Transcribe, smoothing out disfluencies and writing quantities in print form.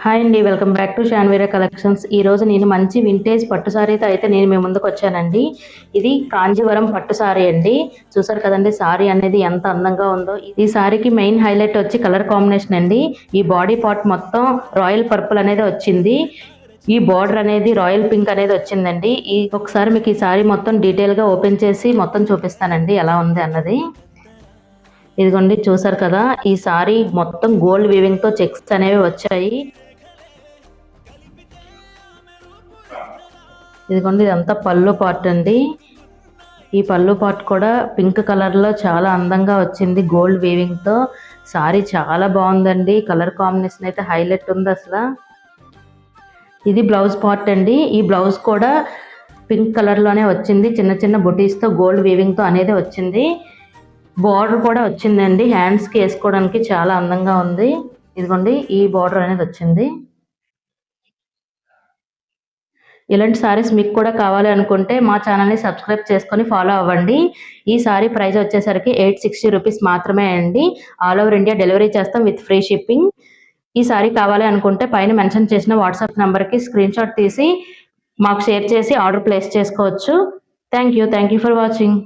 Hi అండి. Welcome back to Shanveera collections. ఈరోజు నేను మంచి వింటేజ్ పట్టు సారీతో అయితే నేను మీ ముందుకు వచ్చానండి. ఇది కాంజీవరం పట్టు సారీ అండి. చూసారు కదండి సారీ అనేది ఎంత అందంగా ఉందో. ఈ సారీకి మెయిన్ హైలైట్ వచ్చి కలర్ కాంబినేషన్ అండి. ఈ బాడీ పార్ట్ మొత్తం రాయల్ పర్పుల్ అనేది వచ్చింది. ఈ బార్డర్ అనేది రాయల్ పింక్ అనేది వచ్చిందండి. ఒకసారి మీకు ఈ సారీ మొత్తం డీటెయిల్ గా ఓపెన్ చేసి మొత్తం చూపిస్తానండి ఎలా ఉంది అన్నది. ఇదిగోండి చూసారు కదా, ఈ సారీ మొత్తం గోల్డ్ వీవింగ్ తో చెక్స్ అనేవి వచ్చాయి. ఇదిగోండి ఇదంతా పళ్ళు పార్ట్ అండి. ఈ పళ్ళు పార్ట్ కూడా పింక్ కలర్ లో చాలా అందంగా వచ్చింది గోల్డ్ వీవింగ్ తో. సారీ చాలా బాగుందండి. కలర్ కాంబినేషన్ అయితే హైలైట్ ఉంది అసలు. ఇది బ్లౌజ్ పార్ట్ అండి. ఈ బ్లౌజ్ కూడా పింక్ కలర్ లోనే వచ్చింది. చిన్న చిన్న బుటీస్ తో గోల్డ్ వీవింగ్ తో అనేది వచ్చింది. బార్డర్ కూడా వచ్చిందండి. హ్యాండ్స్ కి వేసుకోవడానికి చాలా అందంగా ఉంది. ఇదిగోండి ఈ బార్డర్ అనేది వచ్చింది. ఇలాంటి సారీస్ మీకు కూడా కావాలి అనుకుంటే మా ఛానల్ని సబ్స్క్రైబ్ చేసుకొని ఫాలో అవ్వండి. ఈ సారీ ప్రైస్ వచ్చేసరికి 860 రూపీస్ మాత్రమే అండి. ఆల్ ఓవర్ ఇండియా డెలివరీ చేస్తాం విత్ ఫ్రీ షిప్పింగ్. ఈ సారీ కావాలి అనుకుంటే పైన మెన్షన్ చేసిన వాట్సాప్ నెంబర్కి స్క్రీన్ షాట్ తీసి మాకు షేర్ చేసి ఆర్డర్ ప్లేస్ చేసుకోవచ్చు. Thank you for watching.